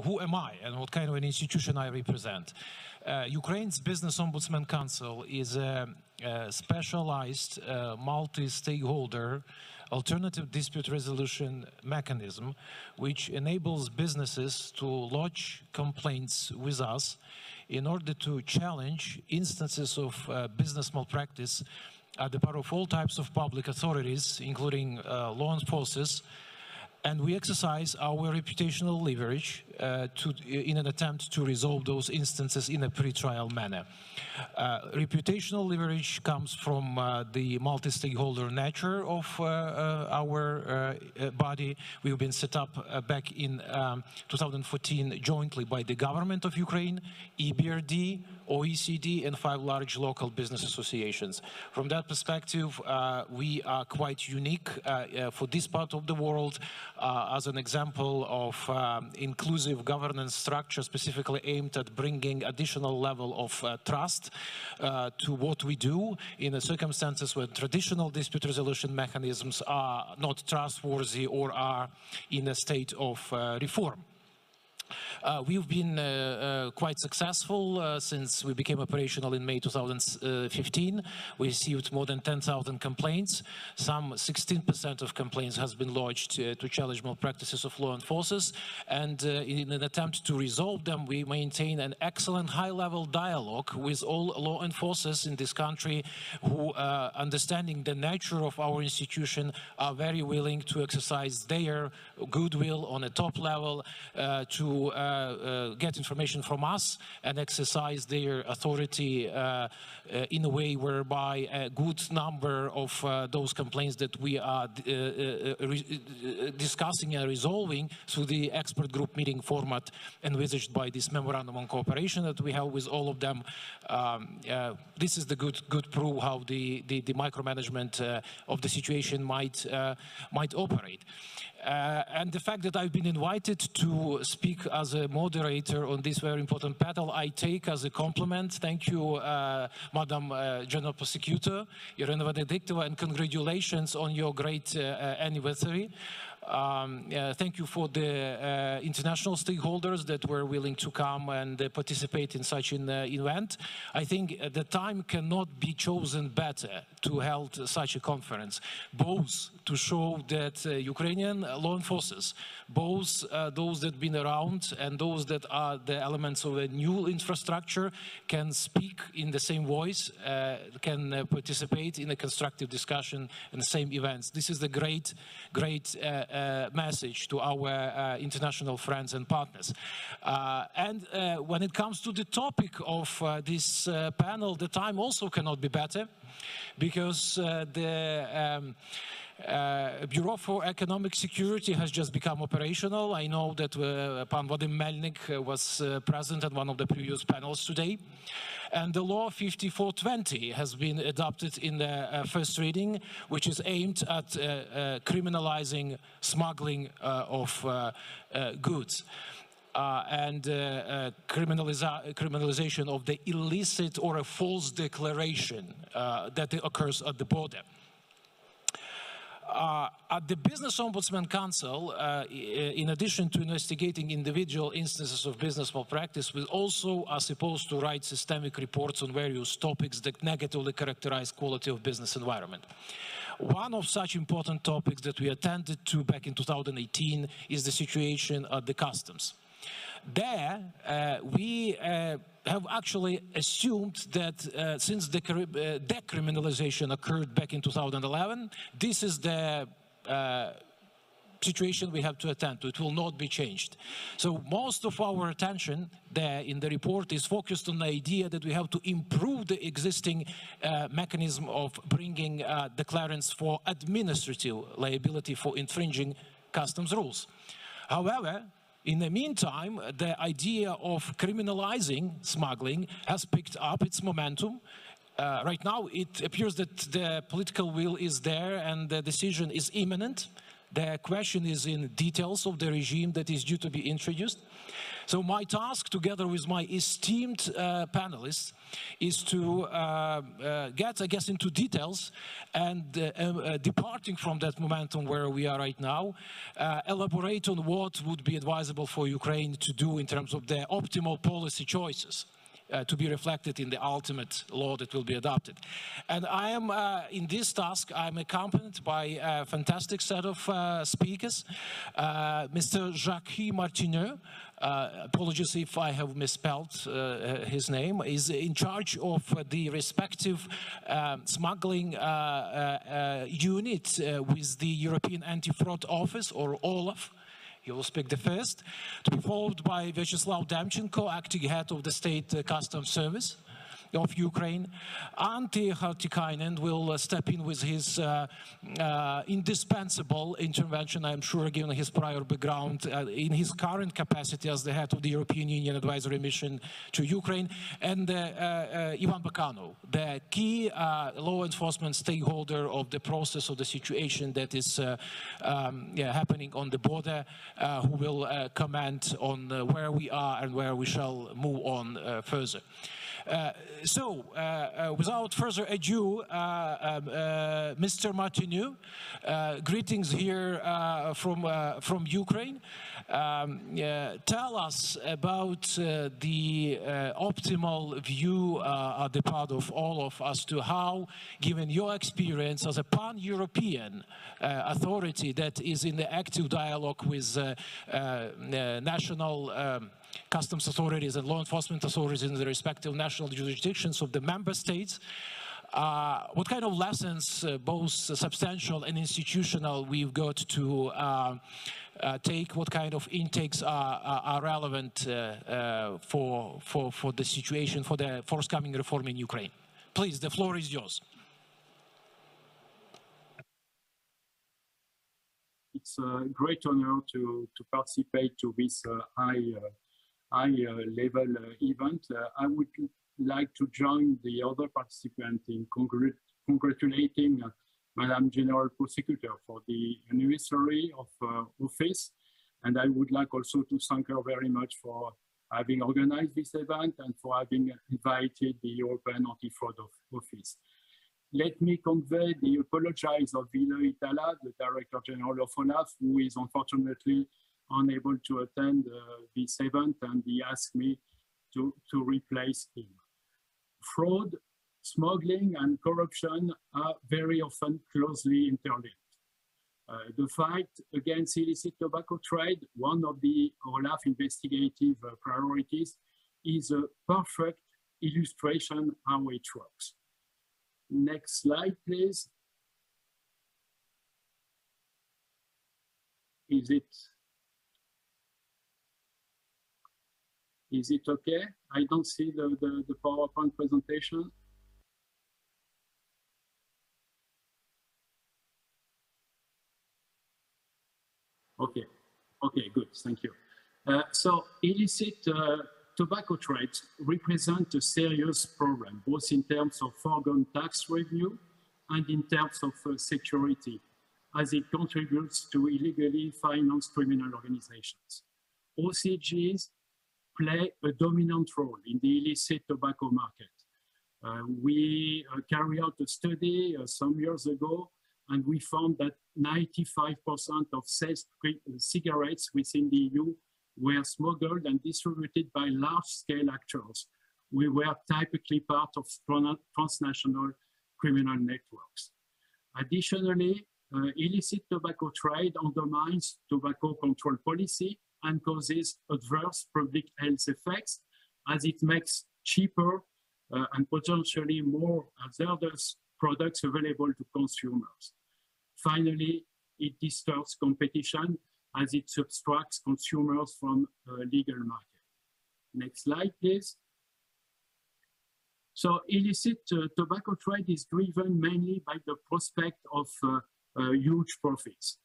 who am I and what kind of an institution I represent. Ukraine's Business-Ombudsman Council is a specialized multi-stakeholder alternative dispute resolution mechanism which enables businesses to lodge complaints with us in order to challenge instances of business malpractice at the part of all types of public authorities, including law enforcement. And we exercise our reputational leverage in an attempt to resolve those instances in a pre-trial manner. Reputational leverage comes from the multi-stakeholder nature of our body. We've been set up back in 2014 jointly by the government of Ukraine, EBRD, OECD, and 5 large local business associations. From that perspective, we are quite unique for this part of the world as an example of inclusive governance structure specifically aimed at bringing additional level of trust to what we do in the circumstances where traditional dispute resolution mechanisms are not trustworthy or are in a state of reform. We've been quite successful since we became operational in May 2015. We received more than 10,000 complaints. Some 16% of complaints has been lodged to challenge malpractices of law enforcers. And in an attempt to resolve them, we maintain an excellent high-level dialogue with all law enforcers in this country who, understanding the nature of our institution, are very willing to exercise their goodwill on a top level to get information from us and exercise their authority in a way whereby a good number of those complaints that we are discussing and resolving through the expert group meeting format envisaged by this memorandum on cooperation that we have with all of them. This is the good proof how the micromanagement of the situation might operate. And the fact that I've been invited to speak as a moderator on this very important panel, I take as a compliment. Thank you, Madam General Prosecutor, Irina Benedictova, and congratulations on your great anniversary. Thank you for the international stakeholders that were willing to come and participate in such an event. I think the time cannot be chosen better to hold such a conference, both to show that Ukrainian law enforcers, both those that have been around and those that are the elements of a new infrastructure, can speak in the same voice, can participate in a constructive discussion in the same events. This is the great message to our international friends and partners. And when it comes to the topic of this panel, the time also cannot be better, because the Bureau for Economic Security has just become operational. I know that Pan Vadim Melnik was present at one of the previous panels today. And the law 5420 has been adopted in the first reading, which is aimed at criminalizing smuggling of goods. And criminalization of the illicit or a false declaration that occurs at the border. At the Business-Ombudsman Council, in addition to investigating individual instances of business malpractice, we also are supposed to write systemic reports on various topics that negatively characterize quality of business environment. One of such important topics that we attended to back in 2018 is the situation at the customs. There, we have actually assumed that since the decriminalization occurred back in 2011, this is the situation we have to attend to. It will not be changed. So most of our attention there in the report is focused on the idea that we have to improve the existing mechanism of bringing declarants for administrative liability for infringing customs rules. However, in the meantime, the idea of criminalizing smuggling has picked up its momentum. Right now, it appears that the political will is there and the decision is imminent. The question is in details of the regime that is due to be introduced. So my task, together with my esteemed panelists, is to get, I guess, into details and departing from that momentum where we are right now, elaborate on what would be advisable for Ukraine to do in terms of the optimal policy choices to be reflected in the ultimate law that will be adopted. And I am, in this task, I'm accompanied by a fantastic set of speakers. Mr. Jacques Martineux, apologies if I have misspelled his name, is in charge of the respective smuggling unit with the European Anti-Fraud Office, or OLAF. He will speak the first, to be followed by Vyacheslav Demchenko, acting head of the State Customs Service of Ukraine. Antti Hartikainen will step in with his indispensable intervention, I'm sure, given his prior background, in his current capacity as the head of the European Union Advisory Mission to Ukraine, and Ivan Bakanov, the key law enforcement stakeholder of the process of the situation that is happening on the border, who will comment on where we are and where we shall move on further. So, without further ado, Mr. Martineux, greetings here from Ukraine. Tell us about the optimal view on the part of all of us to how, given your experience as a pan-European authority that is in the active dialogue with national customs authorities and law enforcement authorities in the respective national jurisdictions of the member states, what kind of lessons, both substantial and institutional, we've got to take, what kind of intakes are relevant for the situation, for the forthcoming reform in Ukraine. Please, the floor is yours. It's a great honor to participate to this high-level event. I would like to join the other participants in congratulating Madam General Prosecutor for the anniversary of office. And I would like also to thank her very much for having organized this event and for having invited the European Anti-Fraud Office. Let me convey the apologies of Ville Itala, the Director General of OLAF, who is unfortunately unable to attend this event, and he asked me to replace him. Fraud, smuggling, and corruption are very often closely interlinked. The fight against illicit tobacco trade, one of the OLAF investigative priorities, is a perfect illustration how it works. Next slide, please. Is it okay? I don't see the PowerPoint presentation. Okay, good, thank you. So illicit tobacco trades represent a serious problem, both in terms of foregone tax revenue and in terms of security, as it contributes to illegally financed criminal organizations. OCGs play a dominant role in the illicit tobacco market. We carried out a study some years ago, and we found that 95% of sales cigarettes within the EU were smuggled and distributed by large-scale actors. We were typically part of transnational criminal networks. Additionally, illicit tobacco trade undermines tobacco control policy and causes adverse public health effects, as it makes cheaper and potentially more hazardous products available to consumers. Finally, it distorts competition as it subtracts consumers from legal market. Next slide, please. So illicit tobacco trade is driven mainly by the prospect of huge profits.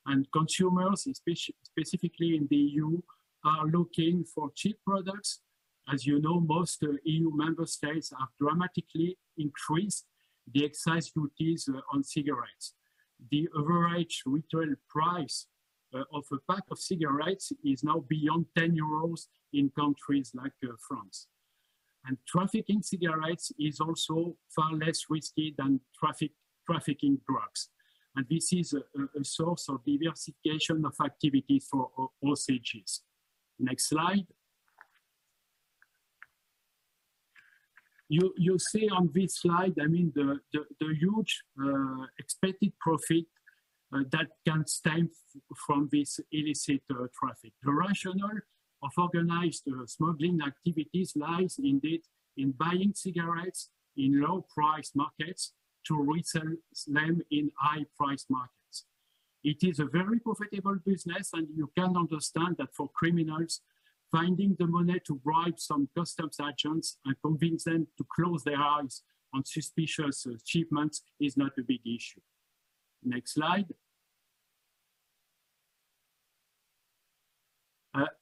And consumers, specifically in the EU, are looking for cheap products. As you know, most EU member states have dramatically increased the excise duties on cigarettes. the average retail price of a pack of cigarettes is now beyond 10 euros in countries like France. And trafficking cigarettes is also far less risky than trafficking drugs. And this is a source of diversification of activities for OCGs. Next slide. You see on this slide, I mean, the huge expected profit that can stem from this illicit traffic. The rationale of organized smuggling activities lies indeed in buying cigarettes in low price markets to resell them in high price markets. It is a very profitable business, and you can understand that for criminals, finding the money to bribe some customs agents and convince them to close their eyes on suspicious shipments is not a big issue. Next slide.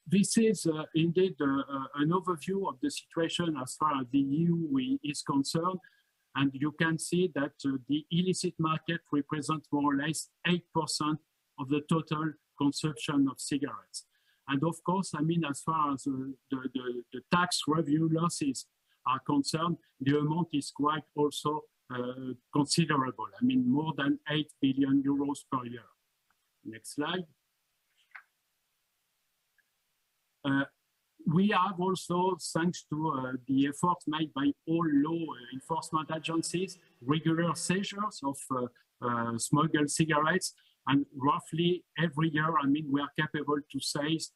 This is indeed an overview of the situation as far as the EU is concerned. And you can see that the illicit market represents more or less 8% of the total consumption of cigarettes. And of course, I mean, as far as the tax revenue losses are concerned, the amount is quite also considerable. I mean, more than 8 billion euros per year. Next slide. We have also, thanks to the efforts made by all law enforcement agencies, regular seizures of smuggled cigarettes, and roughly every year, I mean, we are capable to seize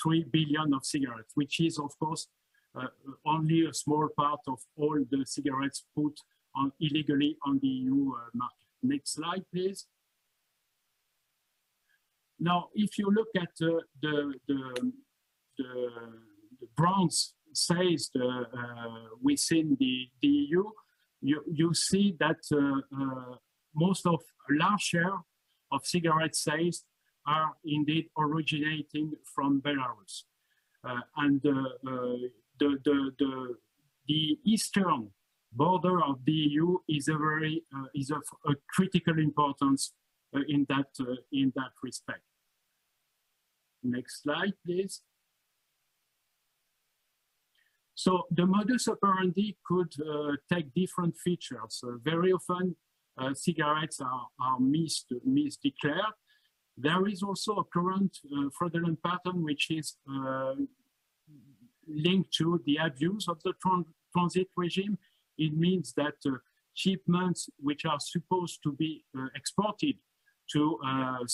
3 billion of cigarettes, which is, of course, only a small part of all the cigarettes put on illegally on the EU market. Next slide, please. Now, if you look at the brands seized within the EU, you see that most of a large share of cigarettes seized are indeed originating from Belarus. And the eastern border of the EU is of a critical importance in that respect. Next slide, please. So the modus operandi could take different features. Very often, cigarettes are misdeclared. There is also a current fraudulent pattern which is linked to the abuse of the transit regime. It means that shipments which are supposed to be exported to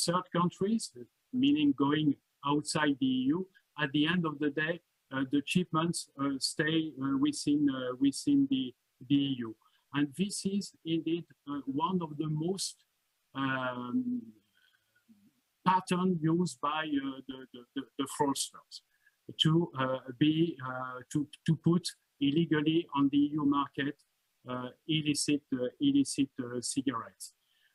third countries, meaning going outside the EU, at the end of the day, the shipments stay within the EU. And this is indeed one of the most pattern used by the fraudsters to put illegally on the EU market illicit cigarettes.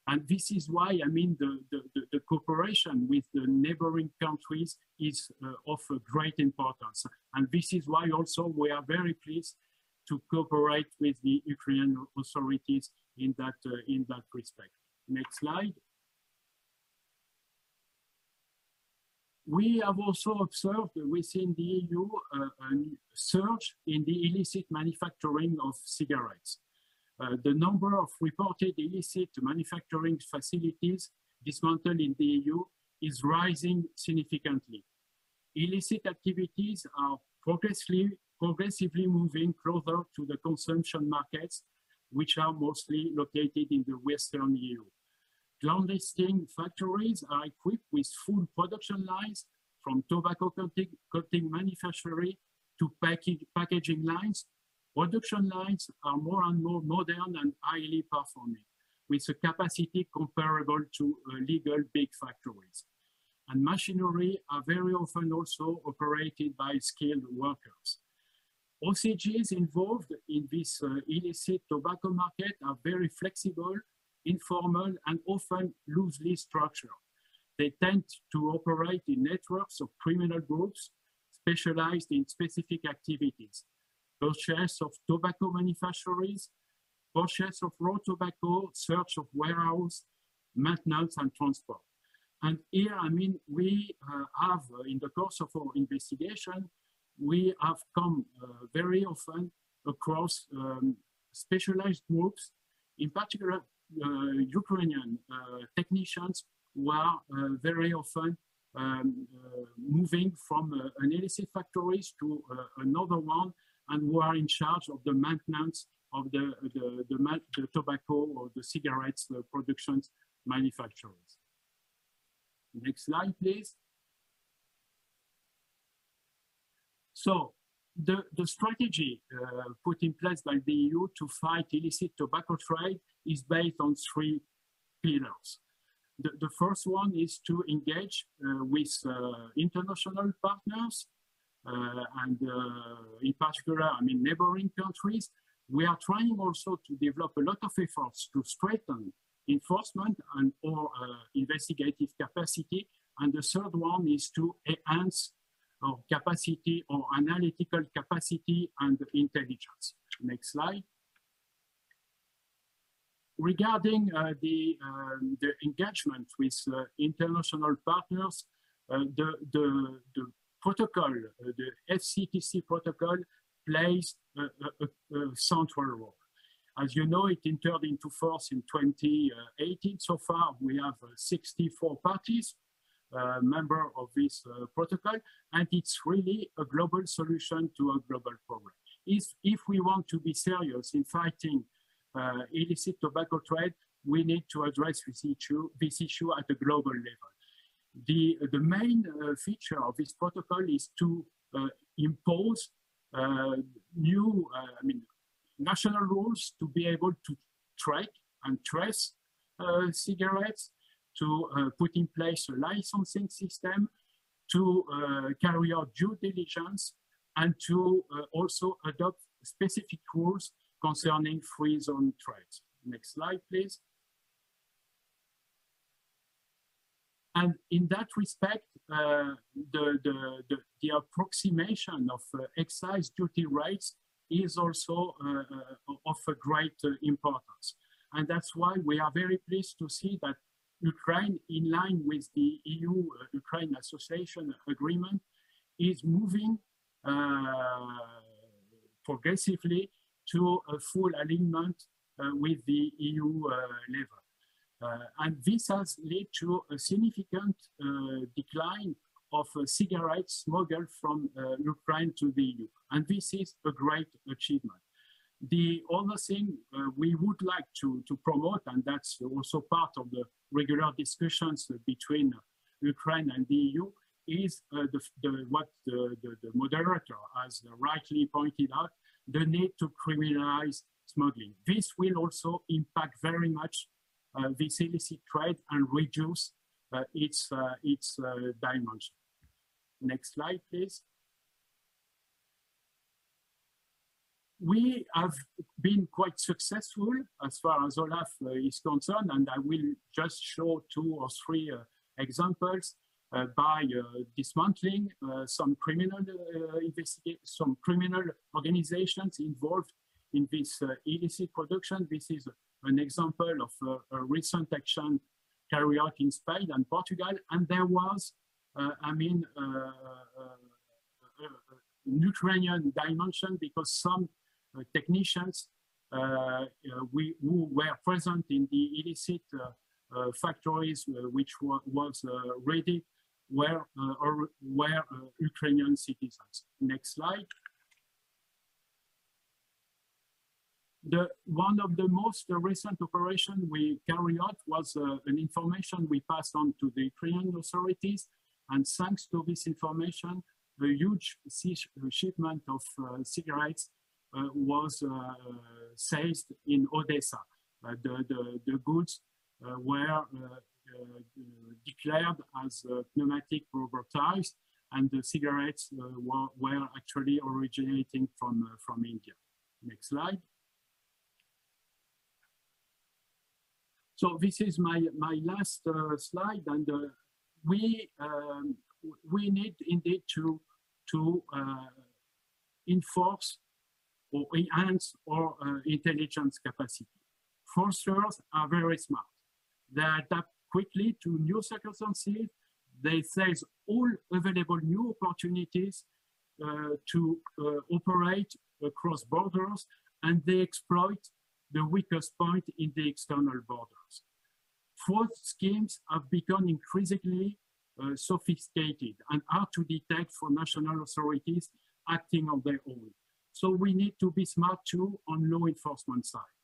And this is why, I mean, the cooperation with the neighboring countries is of great importance. And this is why also we are very pleased to cooperate with the Ukrainian authorities in that respect. Next slide. We have also observed within the EU a surge in the illicit manufacturing of cigarettes. The number of reported illicit manufacturing facilities dismantled in the EU is rising significantly. Illicit activities are progressively moving closer to the consumption markets, which are mostly located in the Western EU. Clandestine factories are equipped with full production lines, from tobacco coating manufacturing to packaging lines. Production lines are more and more modern and highly performing, with a capacity comparable to legal big factories. And machinery are very often also operated by skilled workers. OCGs involved in this illicit tobacco market are very flexible, informal, and often loosely structured. They tend to operate in networks of criminal groups specialized in specific activities: purchase of tobacco manufacturers, purchase of raw tobacco, search of warehouse, maintenance and transport. And here, I mean, we have, in the course of our investigation, we have come very often across specialized groups, in particular Ukrainian technicians who are very often moving from an illicit factories to another one, and who are in charge of the maintenance of the tobacco or the cigarettes productions manufacturers. Next slide, please. So the strategy put in place by the EU to fight illicit tobacco trade is based on three pillars. The first one is to engage with international partners and in particular, I mean, neighboring countries. We are trying also to develop a lot of efforts to strengthen enforcement and or investigative capacity. And the third one is to enhance our capacity or analytical capacity and intelligence. Next slide. Regarding the engagement with international partners, the protocol, the FCTC protocol, plays a central role. As you know, it entered into force in 2018. So far, we have 64 parties, member of this protocol, and it's really a global solution to a global problem. If we want to be serious in fighting illicit tobacco trade, we need to address this issue at a global level. The main feature of this protocol is to impose new, national rules to be able to track and trace cigarettes, to put in place a licensing system, to carry out due diligence, and to also adopt specific rules concerning free zone trades. Next slide, please. And in that respect, the approximation of excise duty rates is also of a great importance. And that's why we are very pleased to see that Ukraine, in line with the EU-Ukraine Association Agreement, is moving progressively to a full alignment with the EU level. And this has led to a significant decline of cigarettes smuggled from Ukraine to the EU. And this is a great achievement. The other thing we would like to promote, and that's also part of the regular discussions between Ukraine and the EU, is what the moderator has rightly pointed out, the need to criminalize smuggling. This will also impact very much this illicit trade and reduce its dimension. Next slide, please. We have been quite successful as far as Olaf is concerned, and I will just show 2 or 3 examples by dismantling some criminal organizations involved in this illicit production. This is an example of a recent action carried out in Spain and Portugal, and there was, Ukrainian dimension, because some technicians who were present in the illicit factories which was ready were Ukrainian citizens. Next slide. One of the most recent operations we carried out was an information we passed on to the Ukrainian authorities, and thanks to this information, a huge shipment of cigarettes was seized in Odessa. The goods were declared as pneumatic rubber-tires, and the cigarettes were actually originating from India. Next slide. So this is my last slide, and we need indeed to enforce or enhance our intelligence capacity. Fraudsters are very smart. They adapt quickly to new circumstances. They seize all available new opportunities to operate across borders, and they exploit the weakest point in the external borders. Fraud schemes have become increasingly sophisticated and hard to detect for national authorities acting on their own. So we need to be smart too on law enforcement side.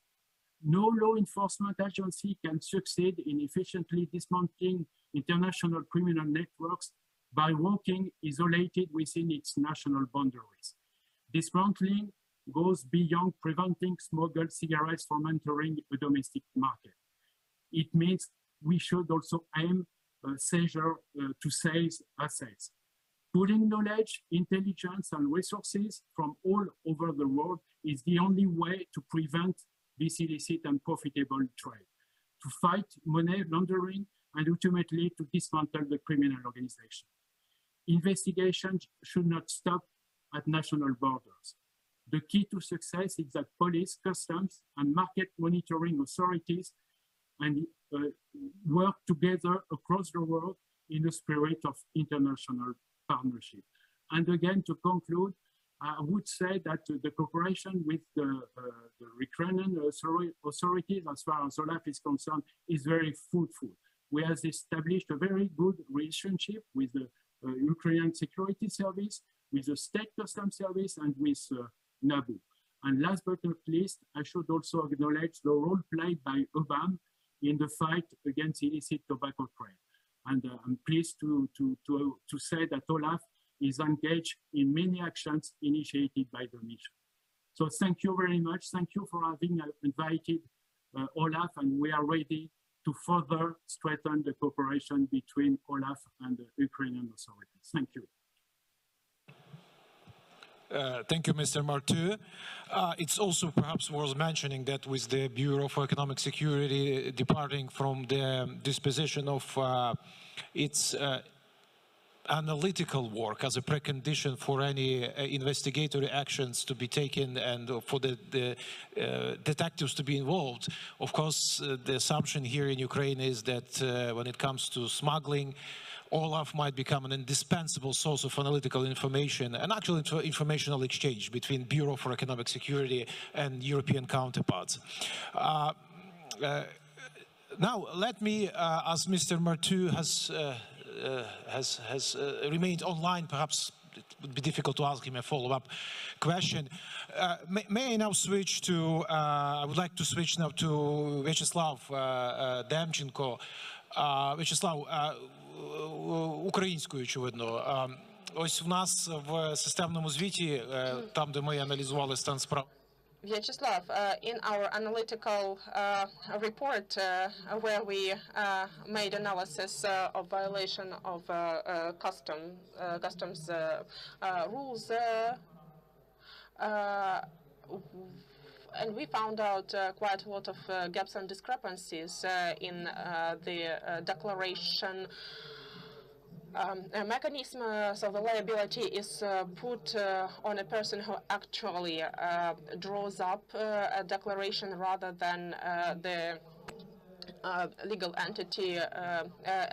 No law enforcement agency can succeed in efficiently dismantling international criminal networks by working isolated within its national boundaries. Dismantling goes beyond preventing smuggled cigarettes from entering a domestic market. It means we should also aim to seize assets. Pooling knowledge, intelligence, and resources from all over the world is the only way to prevent this illicit and profitable trade, to fight money laundering, and ultimately to dismantle the criminal organization. Investigations should not stop at national borders. The key to success is that police, customs, and market monitoring authorities and work together across the world in a spirit of international partnership. And again, to conclude, I would say that the cooperation with the Ukrainian authorities, as far as OLAF is concerned, is very fruitful. We have established a very good relationship with the Ukrainian Security Service, with the State Customs Service, and with NABU. And last but not least, I should also acknowledge the role played by OBAM in the fight against illicit tobacco trade. And I'm pleased to say that OLAF is engaged in many actions initiated by the mission. So thank you very much. Thank you for having invited OLAF, and we are ready to further strengthen the cooperation between OLAF and the Ukrainian authorities. Thank you. Thank you, Mr. Martu. It's also perhaps worth mentioning that with the Bureau for Economic Security departing from the disposition of its analytical work as a precondition for any investigatory actions to be taken and for the detectives to be involved. Of course, the assumption here in Ukraine is that when it comes to smuggling, OLAF might become an indispensable source of analytical information and actual informational exchange between Bureau for Economic Security and European counterparts. Now, let me, as Mr. Martu has remained online, perhaps it would be difficult to ask him a follow-up question. May I now switch to, I would like to switch now to Vyacheslav Demchenko. Vyacheslav, українською, очевидно. Ось в нас в системному звіті, там, де ми аналізували стан справ. Vyacheslav, in our analytical report where we made analysis of violation of customs rules, and we found out quite a lot of gaps and discrepancies in the declaration mechanism. So the liability is put on a person who actually draws up a declaration rather than the legal entity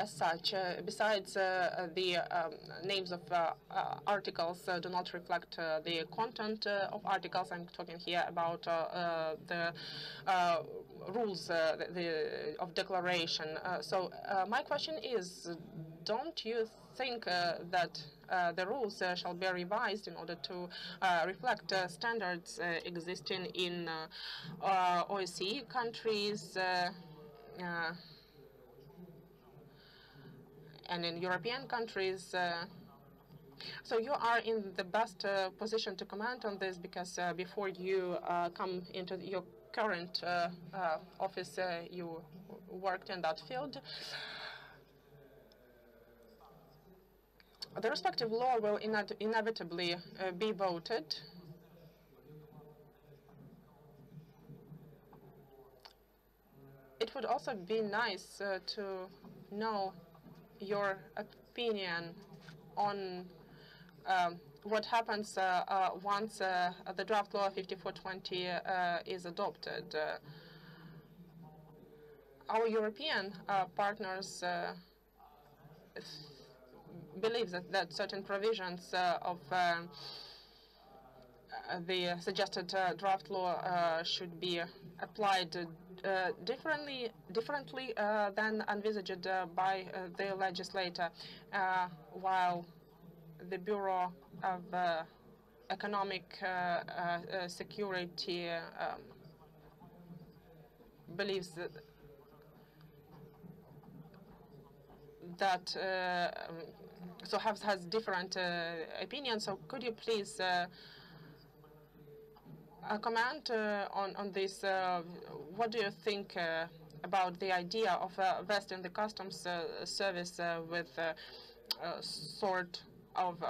as such. Besides, the names of articles do not reflect the content of articles. I'm talking here about the rules of declaration. So my question is, don't you think that the rules shall be revised in order to reflect standards existing in OSCE countries and in European countries? So you are in the best position to comment on this, because before you come into your current office, you worked in that field. The respective law will inevitably be voted. It would also be nice to know your opinion on what happens once the draft law 5420 is adopted. our European partners believe that certain provisions of the suggested draft law should be applied differently than envisaged by the legislator, while the Bureau of Economic Security believes that so has different opinions. So could you please comment on this? What do you think about the idea of vesting the customs service with sort of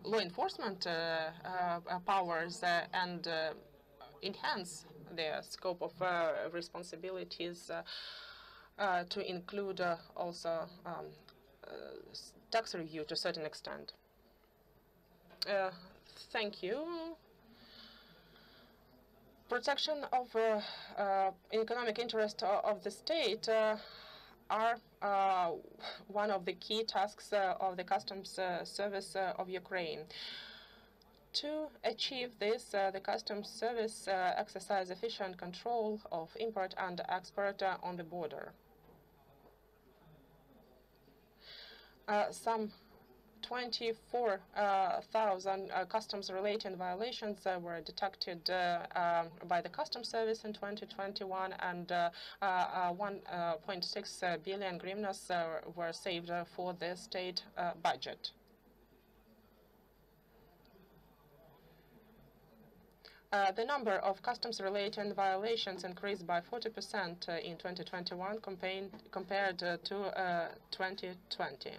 law enforcement powers and enhance the scope of responsibilities to include also tax review to a certain extent? Thank you. Protection of economic interest of the state are one of the key tasks of the customs service of Ukraine. To achieve this, the customs service exercise efficient control of import and export on the border. Some 24,000 customs-related violations were detected by the customs service in 2021, and 1.6 billion hryvnias were saved for the state budget. The number of customs-related violations increased by 40% in 2021 compared to 2020.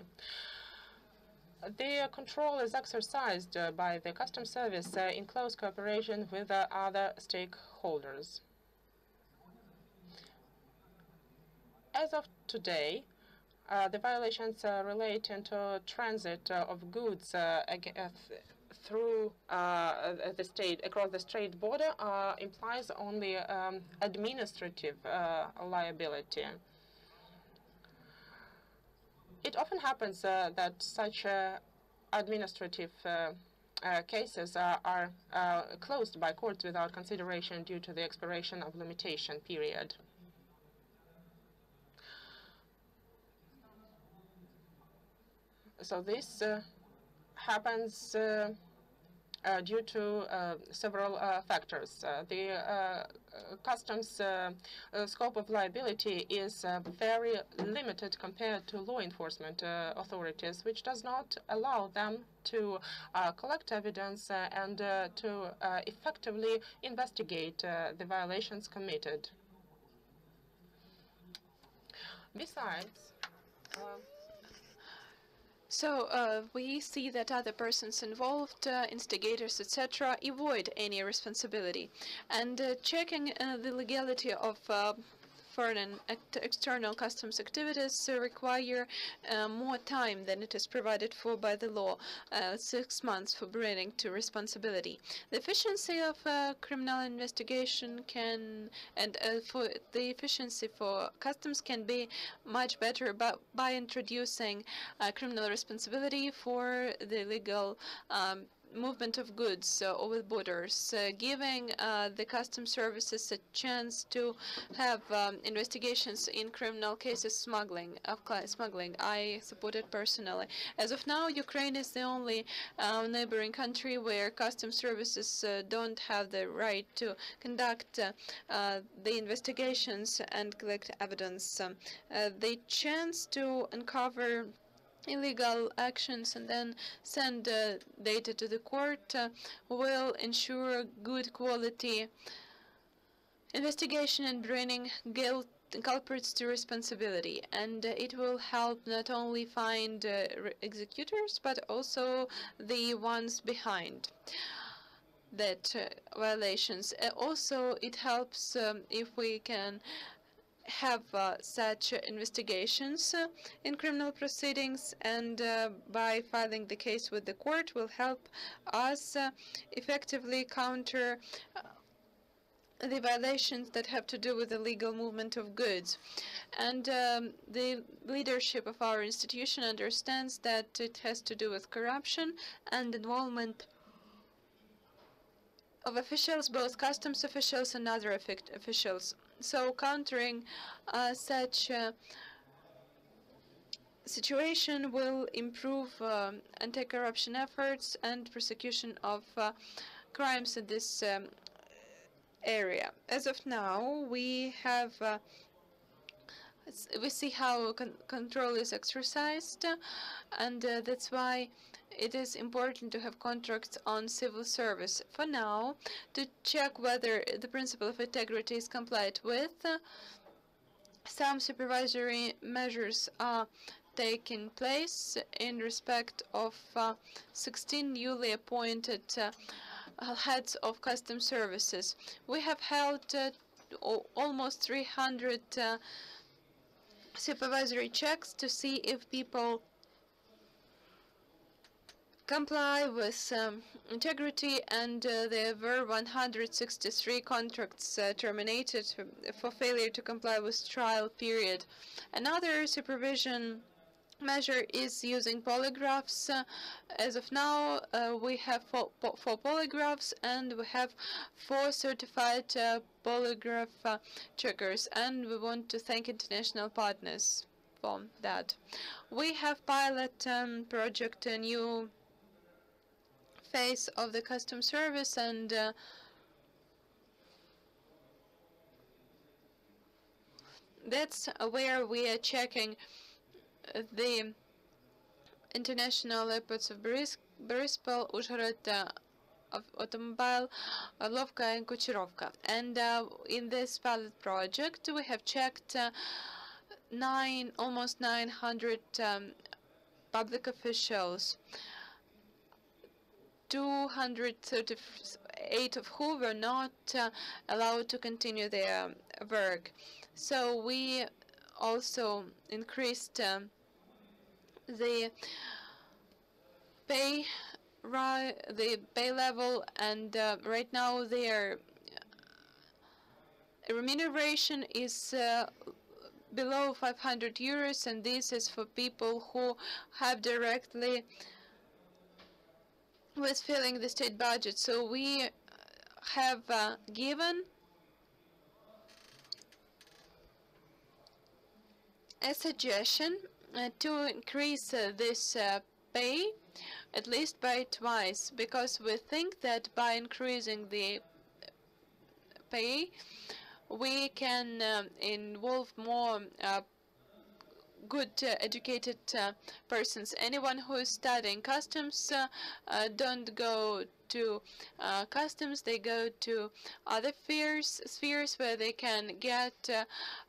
The control is exercised by the customs service in close cooperation with other stakeholders. As of today, the violations relating to transit of goods through the state, across the state border, implies only administrative liability. It often happens that such administrative cases are closed by courts without consideration due to the expiration of limitation period. So this happens due to several factors. The customs scope of liability is very limited compared to law enforcement authorities, which does not allow them to collect evidence and to effectively investigate the violations committed. Besides, we see that other persons involved, instigators, etc., avoid any responsibility. And checking the legality of foreign and external customs activities require more time than it is provided for by the law, 6 months for bringing to responsibility. The efficiency of criminal investigation for the efficiency for customs can be much better by introducing criminal responsibility for the legal movement of goods over borders, giving the customs services a chance to have investigations in criminal cases smuggling. I support it personally. As of now, Ukraine is the only neighboring country where customs services don't have the right to conduct the investigations and collect evidence. The chance to uncover illegal actions and then send data to the court will ensure good quality investigation and bringing culprits to responsibility, and it will help not only find executors but also the ones behind that violations. Also, it helps if we can have such investigations in criminal proceedings, and by filing the case with the court will help us effectively counter the violations that have to do with the legal movement of goods. And the leadership of our institution understands that it has to do with corruption and involvement of officials, both customs officials and other officials. So countering such situation will improve anti-corruption efforts and prosecution of crimes in this area. As of now, we have we see how control is exercised, and that's why it is important to have contracts on civil service. For now, to check whether the principle of integrity is complied with, some supervisory measures are taking place in respect of 16 newly appointed heads of custom services. We have held almost 300 supervisory checks to see if people comply with integrity, and there were 163 contracts terminated for failure to comply with trial period. Another supervision measure is using polygraphs. As of now, we have four polygraphs, and we have 4 certified polygraph checkers, and we want to thank international partners for that. We have pilot project, a new phase of the custom service, and that's where we are checking the international airports of Boryspil, Uzhhorod, Automobile, Orlovka, and Kucherovka. And in this pilot project, we have checked almost 900 public officials, 238 of who were not allowed to continue their work. So we also increased the pay level, and right now their remuneration is below 500 euros, and this is for people who have directly with filling the state budget. So we have given a suggestion to increase this pay at least by twice, because we think that by increasing the pay, we can involve more good educated persons. Anyone who is studying customs don't go to customs, they go to other spheres where they can get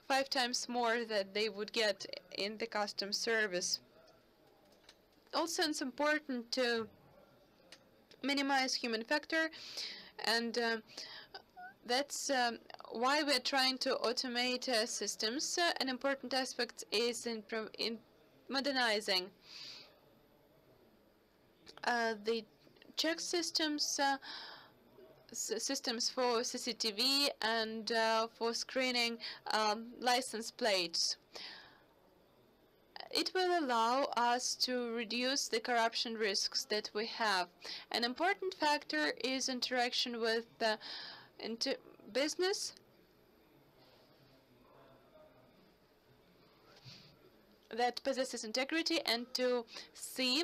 5 times more than they would get in the customs service. Also, it's important to minimize human factor, and that's why we're trying to automate systems. An important aspect is in modernizing the check systems, systems for CCTV, and for screening license plates. It will allow us to reduce the corruption risks that we have. An important factor is interaction with business that possesses integrity, and to see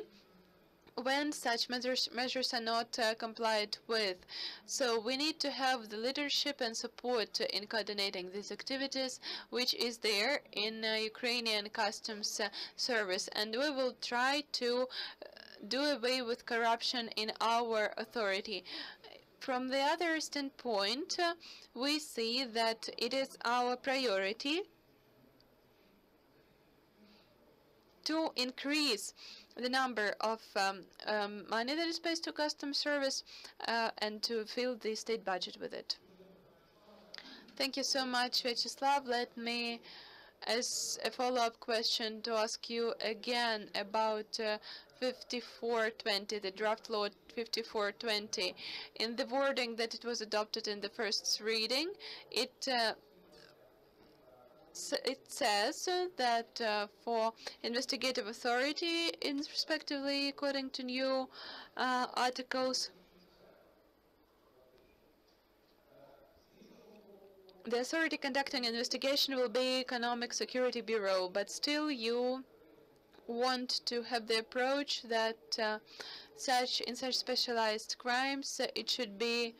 when such measures are not complied with. So we need to have the leadership and support in coordinating these activities, which is there in Ukrainian customs service, and we will try to do away with corruption in our authority. From the other standpoint, we see that it is our priority to increase the number of money that is paid to customs service and to fill the state budget with it. Thank you so much, Vyacheslav. Let me As a follow-up question to ask you again about 5420, the draft law 5420. In the wording that it was adopted in the first reading, it says that for investigative authority, respectively, according to new articles, the authority conducting investigation will be Economic Security Bureau, but still you want to have the approach that in such specialized crimes, it should be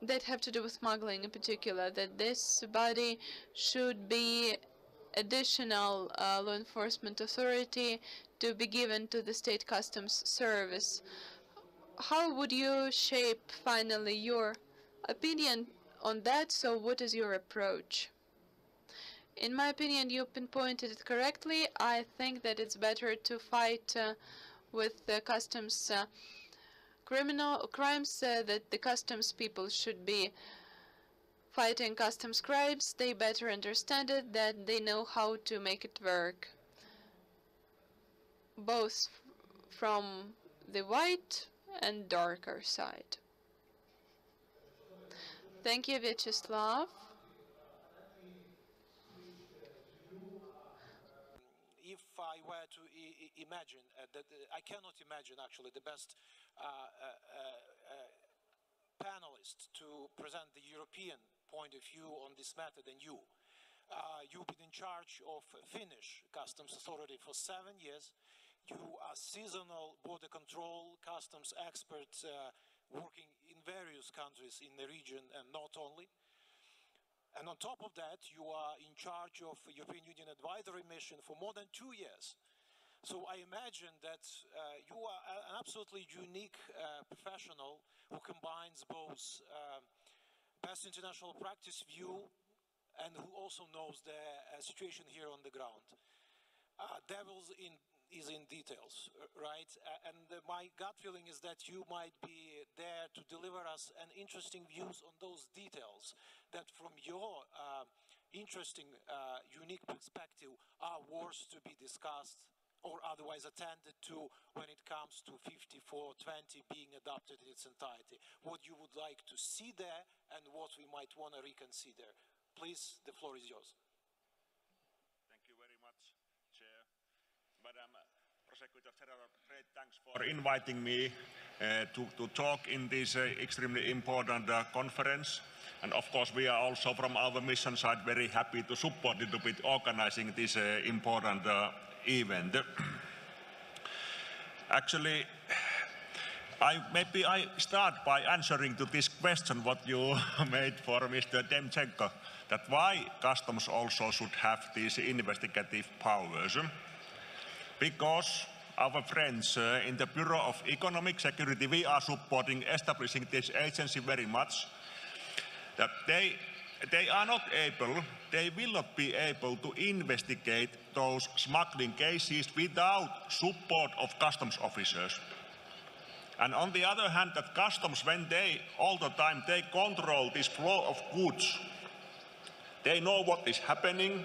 that have to do with smuggling in particular, that this body should be additional law enforcement authority to be given to the State Customs Service. How would you shape finally your opinion on that? So what is your approach? In my opinion, you pinpointed it correctly. I think that it's better to fight with the customs criminal crimes, that the customs people should be fighting customs crimes. They better understand it, that they know how to make it work, both from the white and darker side. Thank you, Vyacheslav. If I were to imagine, I cannot imagine actually the best panelist to present the European point of view on this matter than you. You've been in charge of Finnish customs authority for 7 years. You are seasonal border control customs expert working in various countries in the region and not only. And on top of that, you are in charge of European Union advisory mission for more than 2 years. So I imagine that you are an absolutely unique professional who combines both best international practice view and who also knows the situation here on the ground. Devils is in details, right? And my gut feeling is that you might be there to deliver us an interesting views on those details that from your interesting, unique perspective are worth to be discussed or otherwise attended to when it comes to 5420 being adopted in its entirety. What you would like to see there and what we might want to reconsider. Please, the floor is yours. Thank you very much, Chair. Madam Prosecutor General, great thanks for inviting me to talk in this extremely important conference. And of course, we are also from our mission side very happy to support a little bit organizing this important event. Actually, maybe I start by answering to this question what you made for Mr. Demchenko, that why customs also should have these investigative powers. Because our friends in the Bureau of Economic Security, we are supporting establishing this agency very much, that they are not able, they will not be able to investigate those smuggling cases without support of customs officers. And on the other hand, that customs, when they all the time they control this flow of goods, they know what is happening.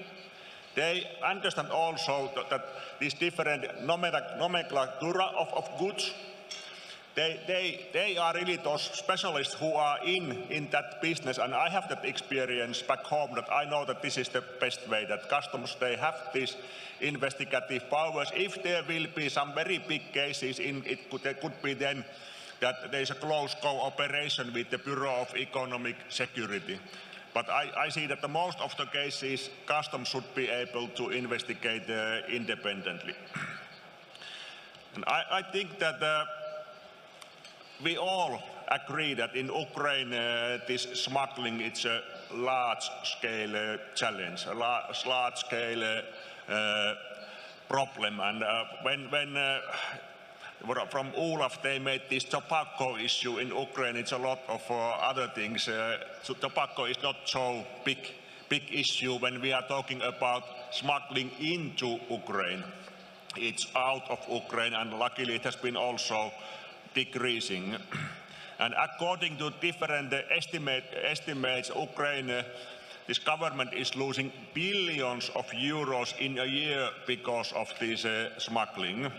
They understand also that these different nomenclature of goods, they are really those specialists who are in that business. And I have that experience back home, that I know that this is the best way, that customs, they have these investigative powers. If there will be some very big cases, there could be then that there is a close cooperation with the Bureau of Economic Security. But I see that the most of the cases, customs should be able to investigate independently. And I think that we all agree that in Ukraine, this smuggling, it's a large-scale challenge, a large-scale problem. And when from Olaf, they made this tobacco issue in Ukraine. It's a lot of other things. So tobacco is not so big issue when we are talking about smuggling into Ukraine. It's out of Ukraine, and luckily it has been also decreasing. And according to different estimates, Ukraine this government is losing billions of euros in a year because of this smuggling.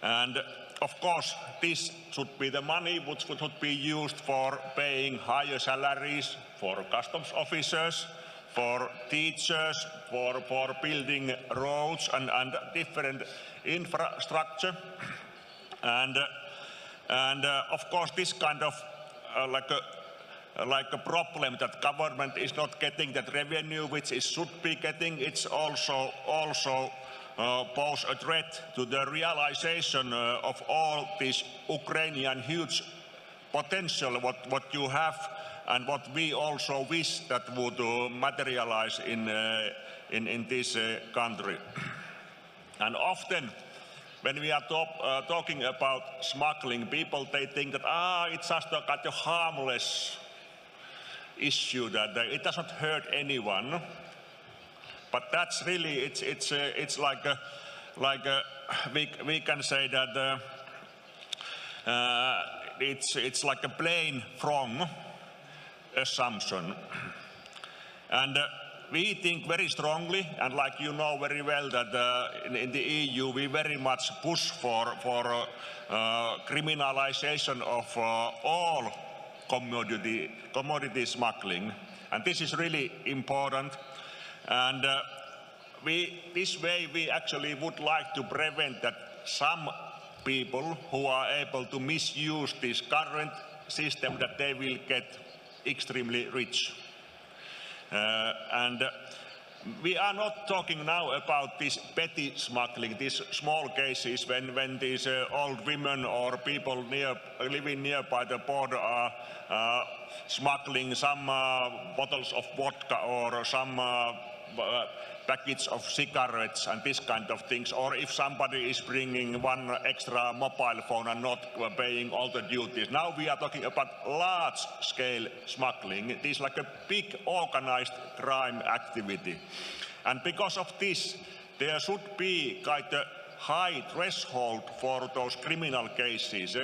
And of course, this should be the money which would be used for paying higher salaries for customs officers, for teachers, for building roads and different infrastructure. And of course, this kind of like a problem that government is not getting that revenue which it should be getting. It's also pose a threat to the realization of all this Ukrainian huge potential what you have and what we also wish that would materialize in this country. And often when we are talking about smuggling, people they think that it's just a kind of harmless issue, that it doesn't hurt anyone. But that's really it's like we can say that it's like a plain wrong assumption. And we think very strongly, and like you know very well, that in the EU we very much push for criminalization of all commodity smuggling, and this is really important. And this way we actually would like to prevent that some people who are able to misuse this current system, that they will get extremely rich. And we are not talking now about this petty smuggling, these small cases when these old women or people living nearby the border are smuggling some bottles of vodka or some package of cigarettes and this kind of things, or if somebody is bringing one extra mobile phone and not paying all the duties. Now we are talking about large-scale smuggling. It is like a big organized crime activity. And because of this, there should be quite a high threshold for those criminal cases.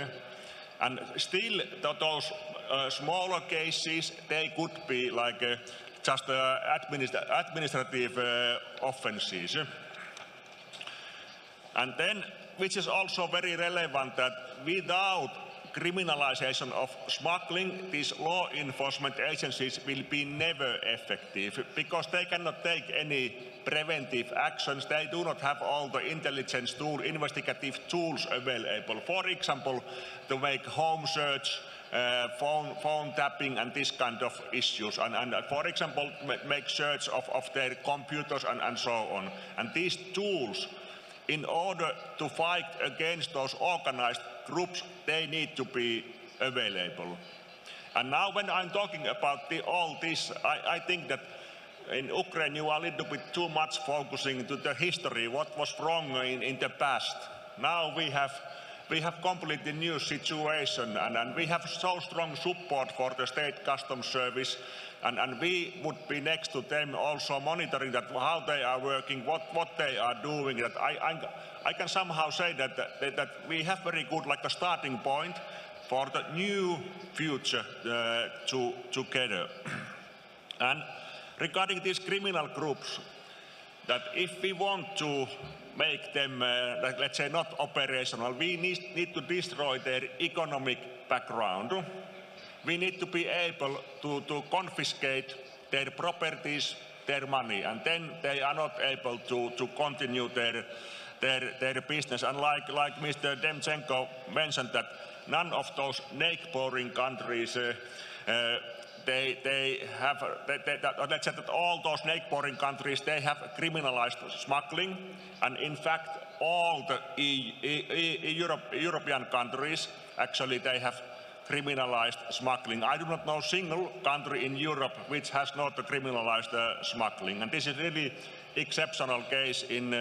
And still, those smaller cases, they could be like just administrative offenses. And then, which is also very relevant, that without criminalization of smuggling, these law enforcement agencies will be never effective because they cannot take any preventive actions. They do not have all the intelligence tools, investigative tools available. For example, to make home search, phone tapping and this kind of issues, and for example make search of their computers and so on. And these tools, in order to fight against those organized groups, they need to be available. And now when I'm talking about all this, I think that in Ukraine you are a little bit too much focusing to the history, what was wrong in the past. Now we have completely new situation, and we have so strong support for the state customs service, and we would be next to them also monitoring that how they are working, what they are doing. That I can somehow say that we have very good like a starting point for the new future together. And regarding these criminal groups, that if we want to make them, let's say, not operational, we need to destroy their economic background. We need to be able to confiscate their properties, their money, and then they are not able to continue their business. And like Mr. Demchenko mentioned, that none of those neighboring countries they have, let's say that all those neighboring countries, they have criminalized smuggling, and in fact all the European countries, actually they have criminalized smuggling. I do not know a single country in Europe which has not criminalized smuggling, and this is really exceptional case in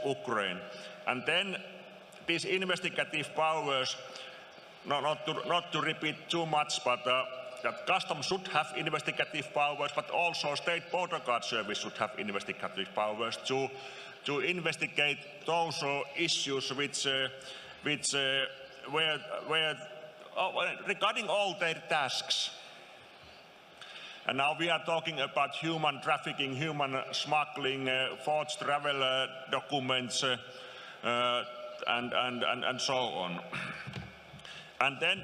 Ukraine. And then these investigative powers, not to repeat too much, but that customs should have investigative powers, but also state border guard service should have investigative powers to investigate those issues which were regarding all their tasks. And now we are talking about human trafficking, human smuggling, forged travel documents, and so on. And then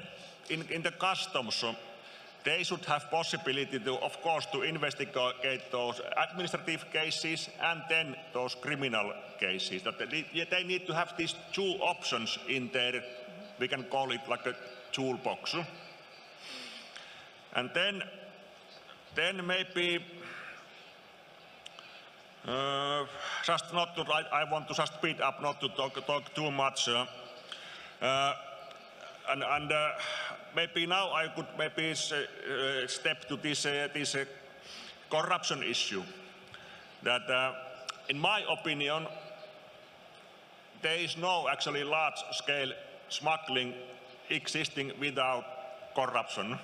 in the customs, they should have possibility to, of course, to investigate those administrative cases and then those criminal cases. That they need to have these two options in their, we can call it like a toolbox. And then maybe just not to, I want to just speed up, not to talk too much. Maybe now I could maybe step to this corruption issue. That in my opinion, there is no actually large-scale smuggling existing without corruption.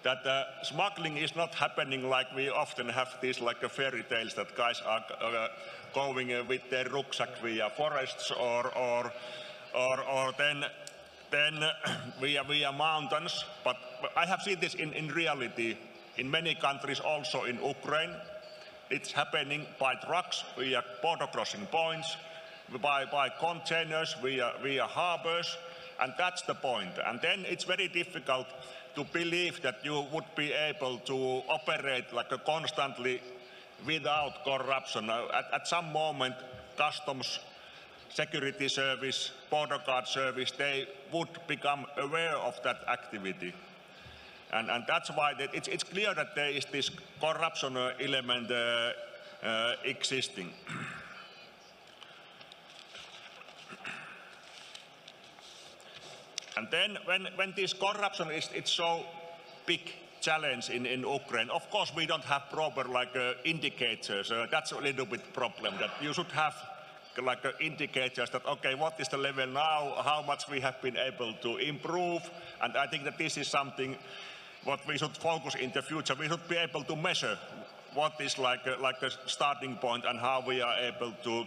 That smuggling is not happening like we often have these like fairy tales that guys are going with their rucksack via forests or then via mountains. But I have seen this in reality in many countries, also in Ukraine. It's happening by trucks via border crossing points, by containers via harbors, and that's the point. And then it's very difficult to believe that you would be able to operate like constantly without corruption. At some moment, customs, security service, border guard service, they would become aware of that activity. And that's why it's clear that there is this corruption element existing. And then when this corruption is, it's so big challenge in Ukraine, of course we don't have proper like indicators. That's a little bit problem, that you should have like indicators that, okay, what is the level now, how much we have been able to improve. And I think that this is something what we should focus in the future. We should be able to measure what is like the starting point and how we are able to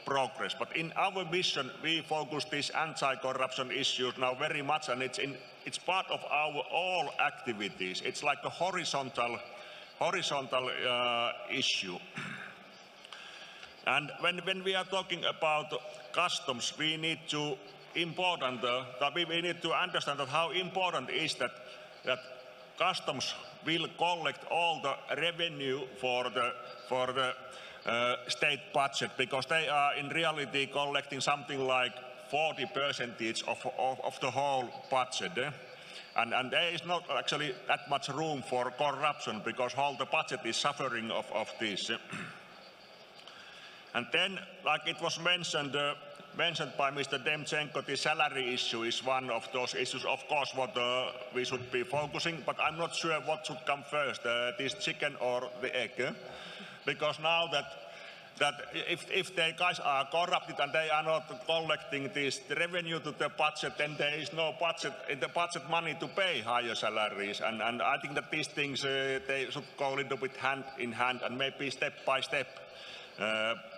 progress. But in our mission, we focus these anti-corruption issues now very much, and it's part of our all activities. It's like a horizontal issue. And when we are talking about customs, we need to we need to understand that how important is that customs will collect all the revenue for the state budget, because they are in reality collecting something like 40% of the whole budget. And there is not actually that much room for corruption, because all the budget is suffering of this. And then, like it was mentioned by Mr. Demchenko, the salary issue is one of those issues, of course, what we should be focusing, but I'm not sure what should come first, this chicken or the egg. Because now that if the guys are corrupted and they are not collecting this revenue to the budget, then there is no budget in the budget money to pay higher salaries. And I think that these things they should go a little bit hand in hand, and maybe step by step.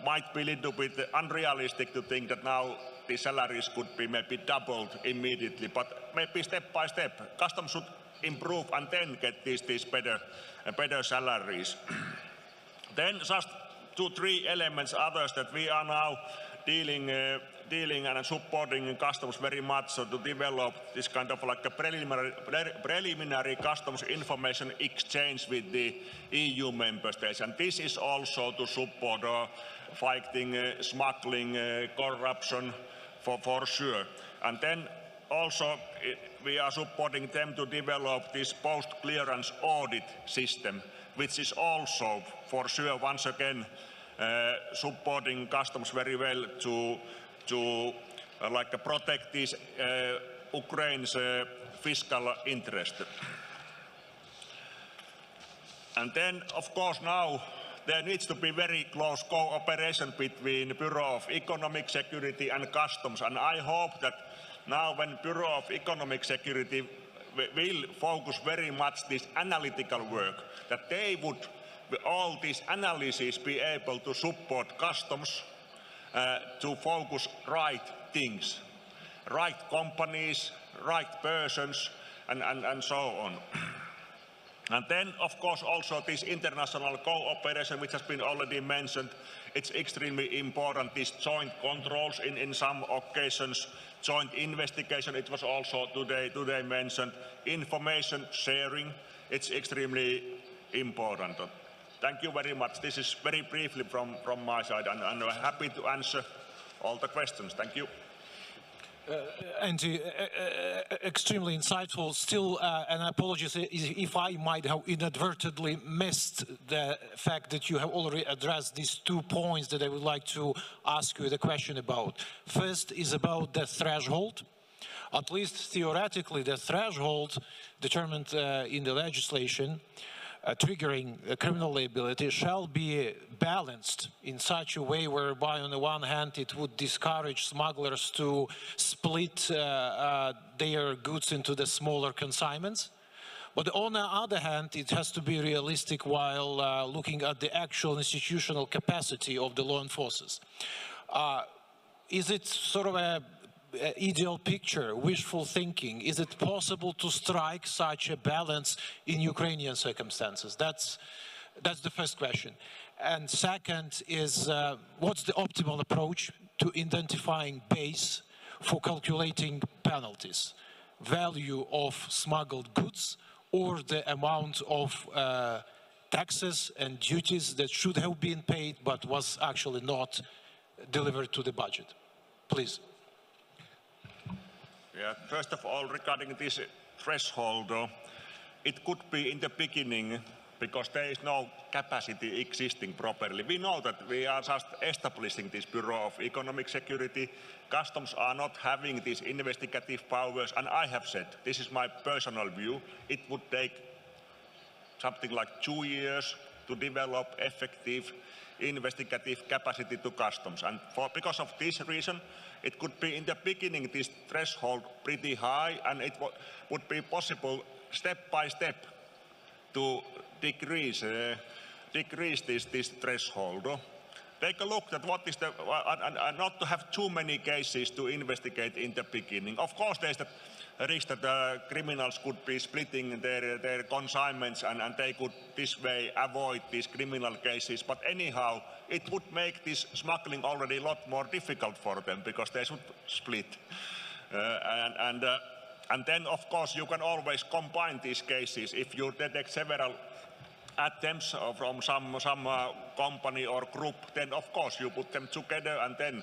Might be a little bit unrealistic to think that now the salaries could be maybe doubled immediately, but maybe step by step. Customs should improve and then get these better salaries. Then just 2-3 elements others that we are now dealing and supporting customs very much, so to develop this kind of like a preliminary customs information exchange with the EU member states. And this is also to support fighting smuggling, corruption for sure. And then also we are supporting them to develop this post-clearance audit system, which is also for sure once again supporting customs very well to like protect this Ukraine's fiscal interest. And then, of course, now there needs to be very close cooperation between Bureau of Economic Security and Customs. And I hope that now when Bureau of Economic Security will focus very much this analytical work, that they would all these analyses be able to support customs to focus right things, right companies, right persons, and so on. And then, of course, also this international cooperation, which has been already mentioned, it's extremely important. These joint controls in some occasions, joint investigation, it was also today mentioned. Information sharing, it's extremely important. Thank you very much. This is very briefly from my side, and I'm happy to answer all the questions. Thank you. Andy, extremely insightful. Still, and apologies if I might have inadvertently missed the fact that you have already addressed these 2 points that I would like to ask you the question about. First is about the threshold. At least theoretically, the threshold determined in the legislation triggering criminal liability shall be balanced in such a way whereby on the one hand it would discourage smugglers to split their goods into the smaller consignments, but on the other hand it has to be realistic while looking at the actual institutional capacity of the law enforcers. Is it sort of a ideal picture, wishful thinking? Is it possible to strike such a balance in Ukrainian circumstances? That's the first question. And second is, what's the optimal approach to identifying base for calculating penalties? Value of smuggled goods or the amount of taxes and duties that should have been paid but was actually not delivered to the budget? Please. Yeah, first of all, regarding this threshold, it could be in the beginning because there is no capacity existing properly. We know that we are just establishing this Bureau of Economic Security. Customs are not having these investigative powers, and I have said, this is my personal view, it would take something like 2 years to develop effective investigative capacity to customs. And because of this reason, it could be in the beginning this threshold pretty high, and it would be possible step by step to decrease this threshold. Take a look at what is the, and not to have too many cases to investigate in the beginning. Of course, there's the risk that criminals could be splitting their consignments, and they could this way avoid these criminal cases. But anyhow, it would make this smuggling already a lot more difficult for them because they should split. And then, of course, you can always combine these cases. If you detect several attempts from some company or group, then of course you put them together and then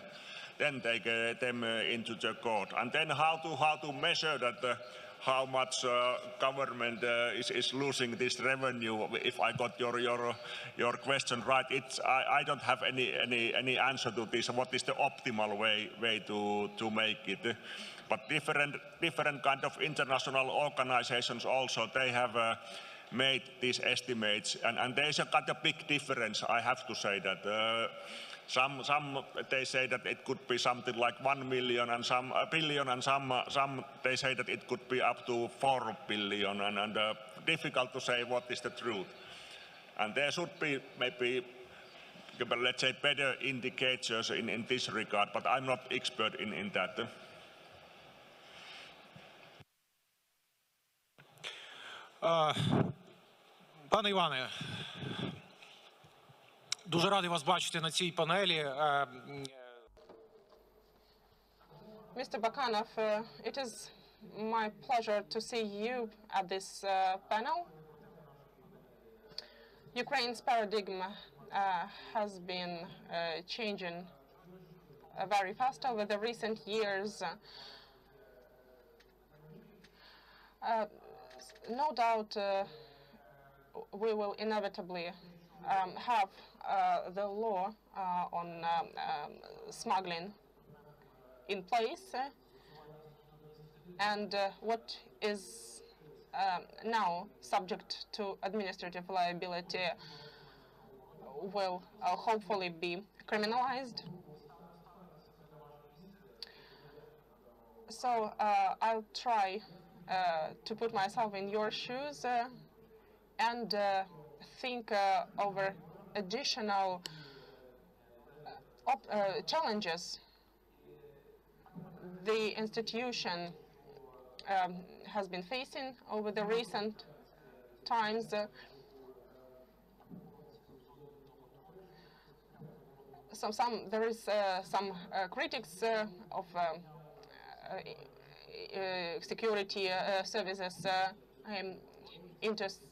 take them into the court. And then how to measure that how much government is losing this revenue? If I got your question right, I don't have any answer to this. What is the optimal way to make it? But different kind of international organizations also, they have made these estimates, and there is a kind of big difference. I have to say that some they say that it could be something like 1 million and some billion, and some they say that it could be up to 4 billion, and difficult to say what is the truth. And there should be maybe, let's say, better indicators in this regard, but I'm not expert in that. Пане Іване, дуже радий вас бачити на цій панелі. Mr. Bakanov, it is my pleasure to see you at this panel. Ukraine's paradigm has been changing very fast over the recent years. No doubt we will inevitably have the law on smuggling in place, and what is now subject to administrative liability will hopefully be criminalized. So I'll try to put myself in your shoes and think over additional challenges the institution has been facing over the recent times there is some critics of security services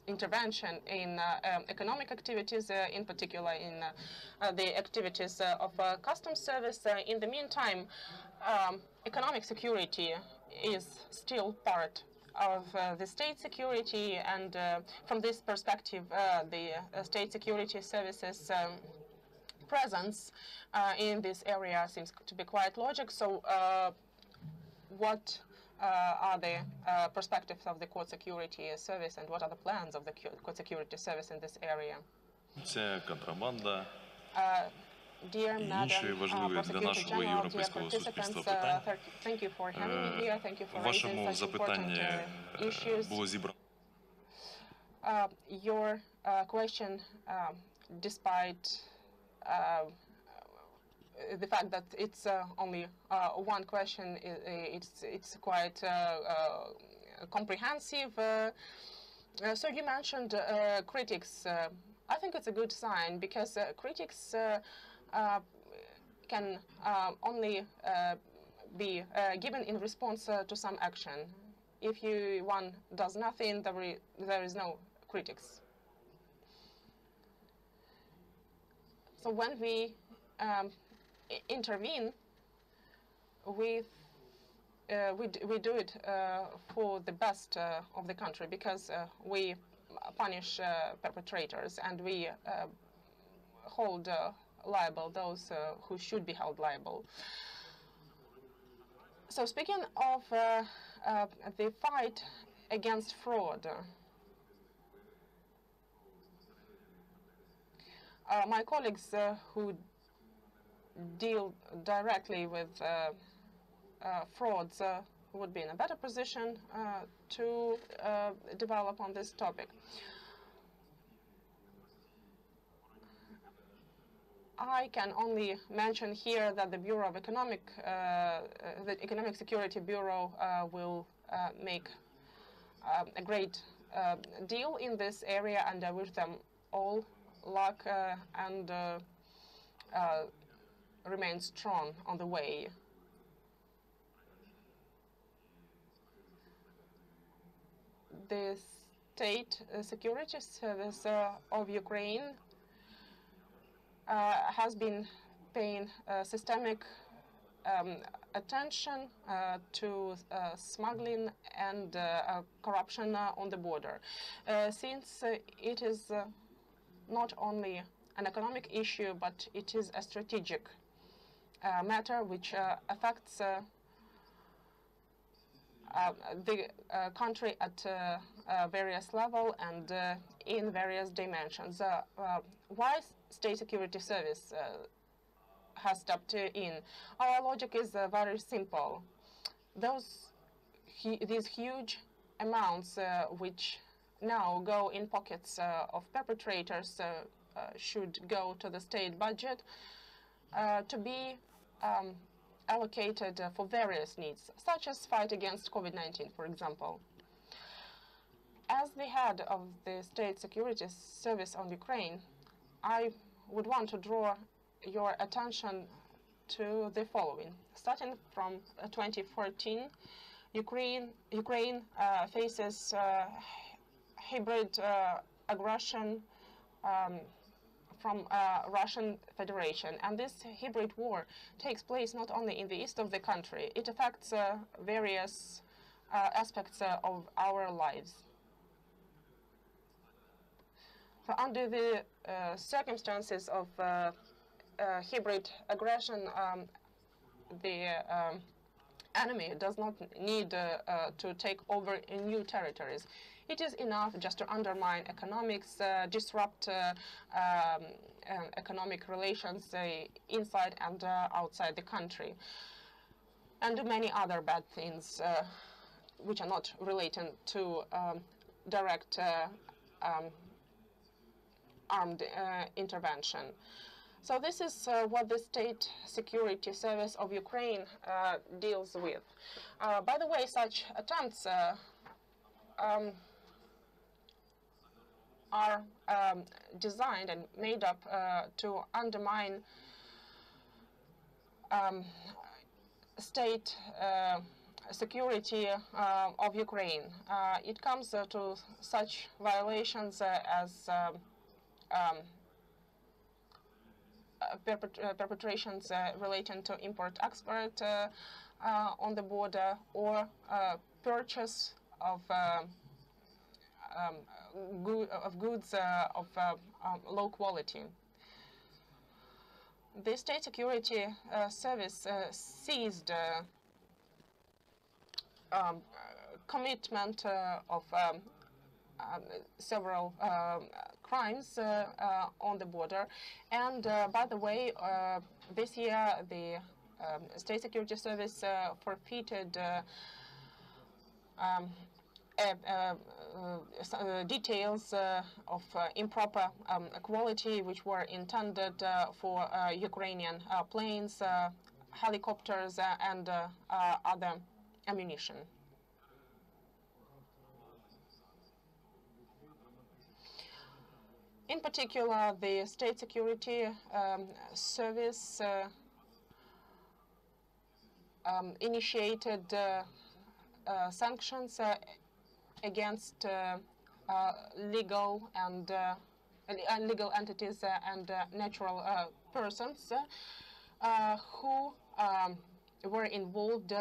intervention in economic activities, in particular in the activities of customs service. In the meantime, economic security is still part of the state security, and from this perspective, the state security services presence in this area seems to be quite logical. So what are the perspectives of the Court Security Service, and what are the plans of the Court Security Service in this area? Це контрабанда. Dear інші важливі для нашого європейського суспільства питання. В вашому запитанні було зібрано. Your question, despite the fact that it's only one question, it's quite comprehensive. So you mentioned critics. I think it's a good sign, because critics can only be given in response to some action. If one does nothing, there is no critics. So when we intervene, we do it for the best of the country, because we punish perpetrators, and we hold liable those who should be held liable. So speaking of the fight against fraud, my colleagues who deal directly with frauds would be in a better position to develop on this topic. I can only mention here that the Bureau of the Economic Security Bureau will make a great deal in this area, and I wish them all luck and remain strong on the way. The State Security Service of Ukraine has been paying systemic attention to smuggling and corruption on the border, since it is not only an economic issue, but it is a strategic matter which affects the country at various levels and in various dimensions. Why State Security Service has stepped in? Our logic is very simple. These huge amounts which now go in pockets of perpetrators should go to the state budget to be allocated for various needs, such as fight against COVID-19, for example. As the head of the State Security Service on Ukraine, I would want to draw your attention to the following. Starting from 2014, Ukraine faces hybrid aggression from Russian Federation, and this hybrid war takes place not only in the east of the country, it affects various aspects of our lives. So under the circumstances of hybrid aggression, the enemy does not need to take over new territories. It is enough just to undermine economics, disrupt economic relations inside and outside the country, and do many other bad things which are not related to direct armed intervention. So this is what the State Security Service of Ukraine deals with. By the way, such attempts are designed and made up to undermine state security of Ukraine. It comes to such violations as perpetrations relating to import-export on the border, or purchase of goods of low quality. The State Security Service seized commitment of several crimes on the border. And by the way, this year the State Security Service forfeited details of improper quality which were intended for Ukrainian planes, helicopters, and other ammunition. In particular, the State Security Service initiated sanctions against legal entities and natural persons who were involved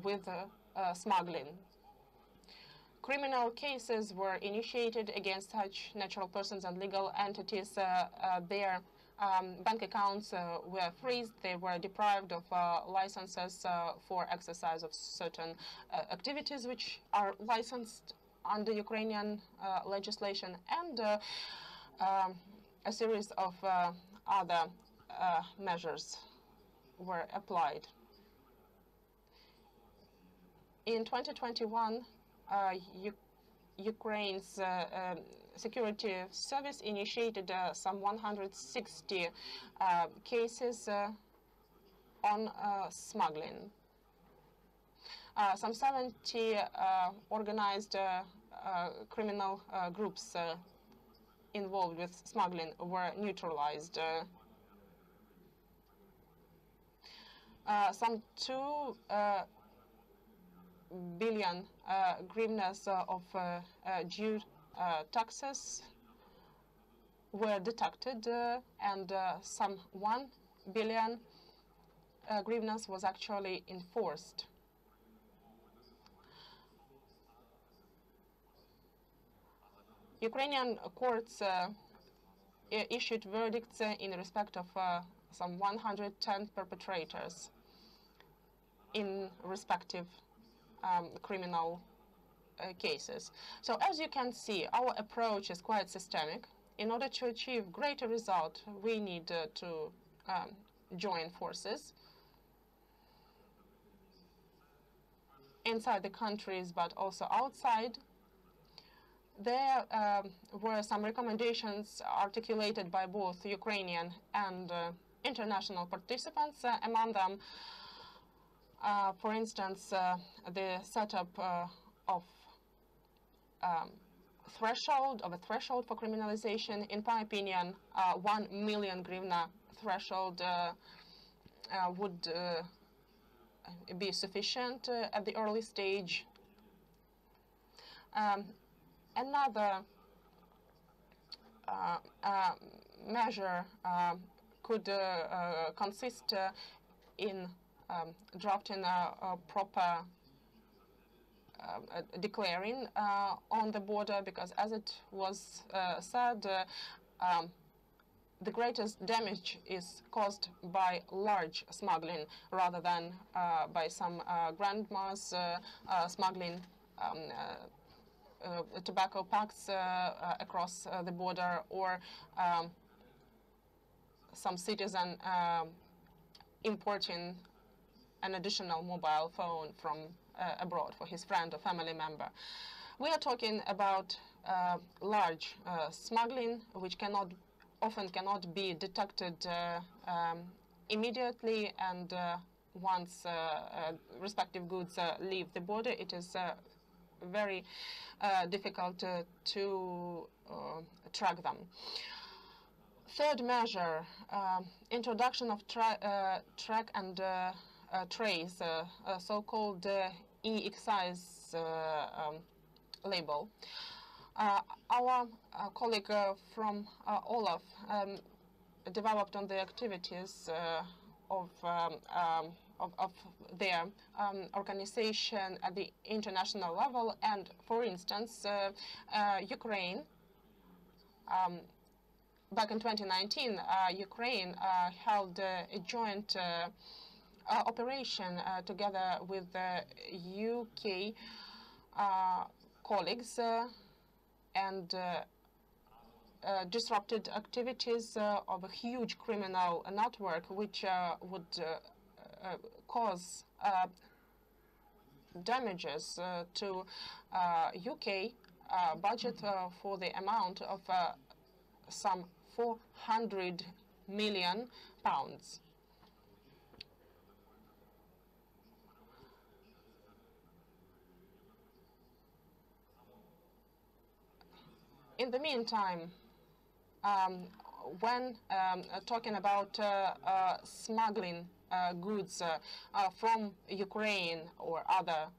with smuggling. Criminal cases were initiated against such natural persons and legal entities. Their bank accounts were freezed. They were deprived of licenses for exercise of certain activities which are licensed under Ukrainian legislation, and a series of other measures were applied. In 2021, Ukraine's security service initiated some 160 cases on smuggling. Some 70 organized criminal groups involved with smuggling were neutralized. Some 2 billion hryvnias of due taxes were deducted, and some 1 billion hryvnias was actually enforced. Ukrainian courts issued verdicts in respect of some 110 perpetrators in respective criminal cases. So as you can see, our approach is quite systemic. In order to achieve greater result, we need to join forces inside the countries, but also outside. There were some recommendations articulated by both Ukrainian and international participants. Among them, for instance, the setup of a threshold for criminalization. In my opinion, 1 million hryvnia threshold would be sufficient at the early stage. Another measure could consist in drafting a proper declaring on the border, because as it was said, the greatest damage is caused by large smuggling rather than by some grandmas smuggling tobacco packs across the border, or some citizen importing an additional mobile phone from abroad for his friend or family member. We are talking about large smuggling, which often cannot be detected immediately, and once respective goods leave the border, it is very difficult to track them. Third measure, introduction of track and trace, so-called e-excise label. Our colleague from Olaf developed on the activities of their organization at the international level, and for instance, Ukraine. Back in 2019, Ukraine held a joint operation together with UK colleagues and disrupted activities of a huge criminal network, which would cause damages to UK budget for the amount of some £400 million. In the meantime, when talking about smuggling goods from Ukraine or other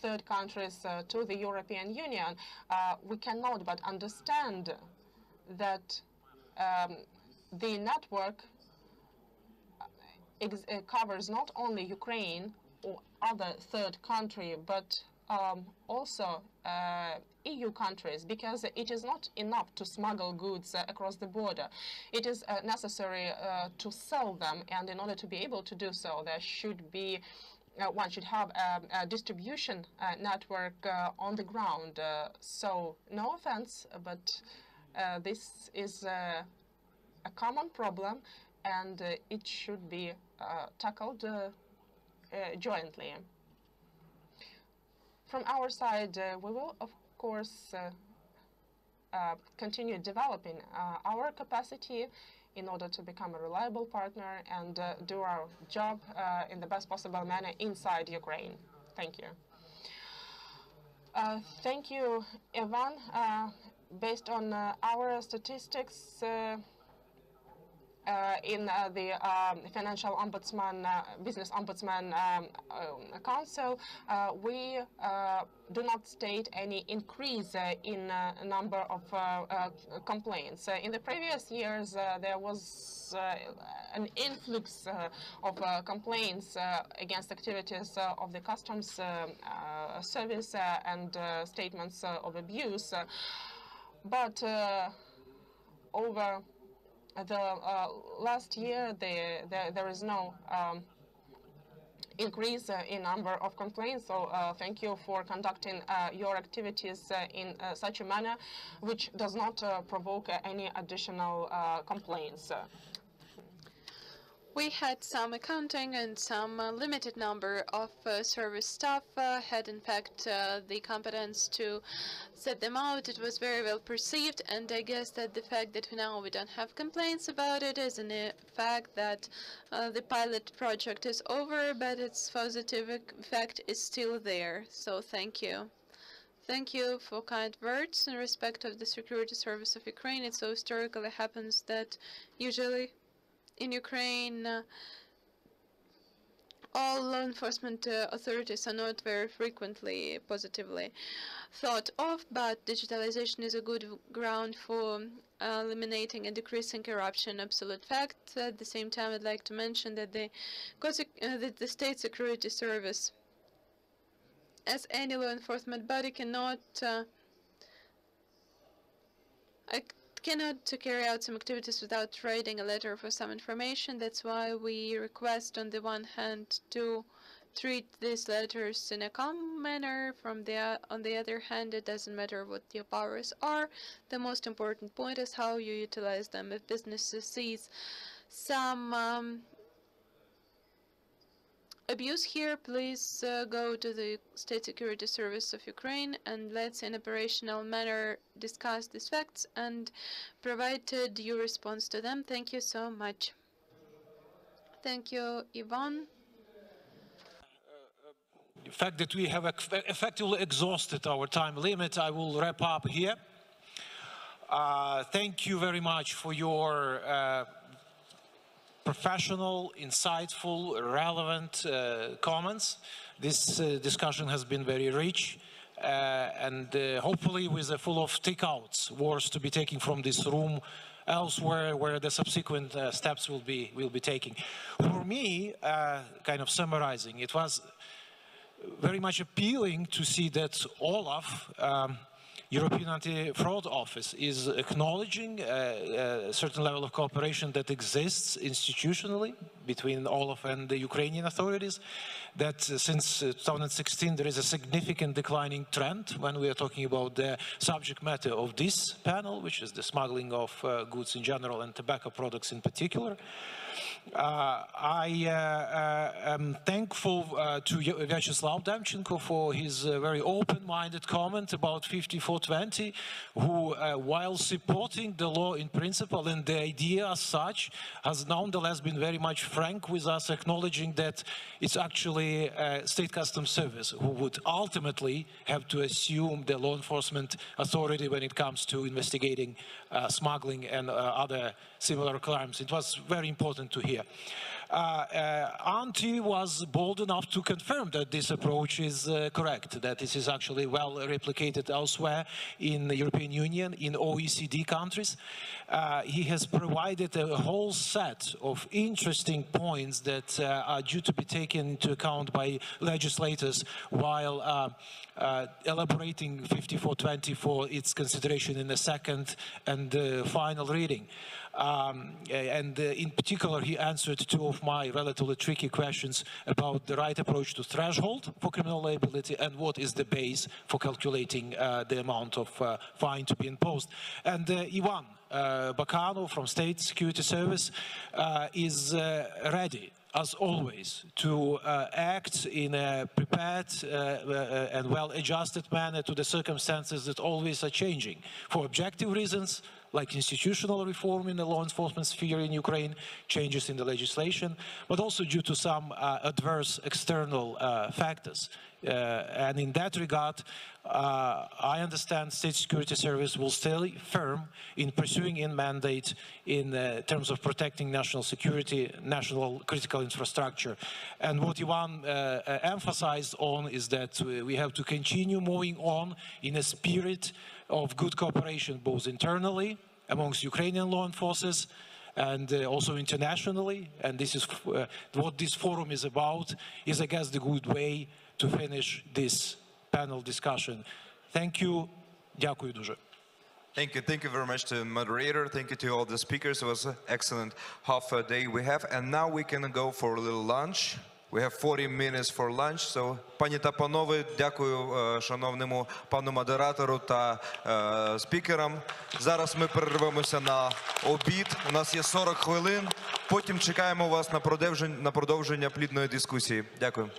third countries to the European Union, we cannot but understand that the network covers not only Ukraine or other third country, but also EU countries, because it is not enough to smuggle goods across the border. It is necessary to sell them, and in order to be able to do so, there should be one should have a distribution network on the ground. So no offense, but this is a common problem, and it should be tackled jointly. From our side, we will, of course, continue developing our capacity in order to become a reliable partner and do our job in the best possible manner inside Ukraine. Thank you. Thank you, Ivan. Based on our statistics, in the Financial Ombudsman, Business-Ombudsman Council, we do not state any increase in number of complaints. In the previous years, there was an influx of complaints against activities of the customs service and statements of abuse. But over the last year, there is no increase in number of complaints. So thank you for conducting your activities in such a manner which does not provoke any additional complaints. We had some accounting and some limited number of service staff had in fact the competence to set them out. It was very well perceived, and I guess that the fact that now we don't have complaints about it is a fact that the pilot project is over, but its positive effect is still there. So thank you. Thank you for kind words in respect of the security service of Ukraine. It so historically happens that usually in Ukraine, all law enforcement authorities are not very frequently positively thought of, but digitalization is a good ground for eliminating and decreasing corruption. Absolute fact. At the same time, I'd like to mention that the State Security Service, as any law enforcement body, cannot carry out some activities without writing a letter for some information. That's why we request, on the one hand, to treat these letters in a calm manner. On the other hand, it doesn't matter what your powers are. The most important point is how you utilize them. If businesses sees some abuse here, please go to the State Security Service of Ukraine and let's in operational manner discuss these facts and provide due response to them. Thank you so much. Thank you, Ivan. fact that we have effectively exhausted our time limit, I will wrap up here. Thank you very much for your professional, insightful, relevant comments. This discussion has been very rich and hopefully with a full of takeouts, words to be taken from this room elsewhere where the subsequent steps will be taken. For me, kind of summarizing, it was very much appealing to see that Olaf, European Anti-Fraud Office, is acknowledging a certain level of cooperation that exists institutionally between Olaf and the Ukrainian authorities, that since 2016 there is a significant declining trend when we are talking about the subject matter of this panel, which is the smuggling of goods in general and tobacco products in particular. I am thankful to Vyacheslav Demchenko for his very open-minded comment about 5420, who, while supporting the law in principle and the idea as such, has nonetheless been very much frank with us, acknowledging that it's actually State Customs Service who would ultimately have to assume the law enforcement authority when it comes to investigating smuggling and other similar crimes. It was very important to hear. Antti was bold enough to confirm that this approach is correct, that this is actually well replicated elsewhere in the European Union, in OECD countries. He has provided a whole set of interesting points that are due to be taken into account by legislators while elaborating 5420 for its consideration in the second and final reading. In particular, he answered two of my relatively tricky questions about the right approach to threshold for criminal liability and what is the base for calculating the amount of fine to be imposed. And Ivan Bakano from State Security Service is ready, as always, to act in a prepared and well-adjusted manner to the circumstances that always are changing, for objective reasons, like institutional reform in the law enforcement sphere in Ukraine, changes in the legislation, but also due to some adverse external factors. And in that regard, I understand State Security Service will stay firm in pursuing its mandate in terms of protecting national security, national critical infrastructure. And what Ivan emphasized on is that we have to continue moving on in a spirit of good cooperation, both internally amongst Ukrainian law enforcers and also internationally. And this is what this forum is about, is, I guess, the good way to finish this panel discussion. Thank you. Дякую дуже. Thank you very much to the moderator. Thank you to all the speakers. It was an excellent half a day we have. And now we can go for a little lunch. We have 40 minutes for lunch. So, пані та панове, дякую шановному пану модератору та спікерам. Зараз ми перервемося на обід. У нас є 40 хвилин. Потім чекаємо вас на продовження плідної дискусії. Дякую.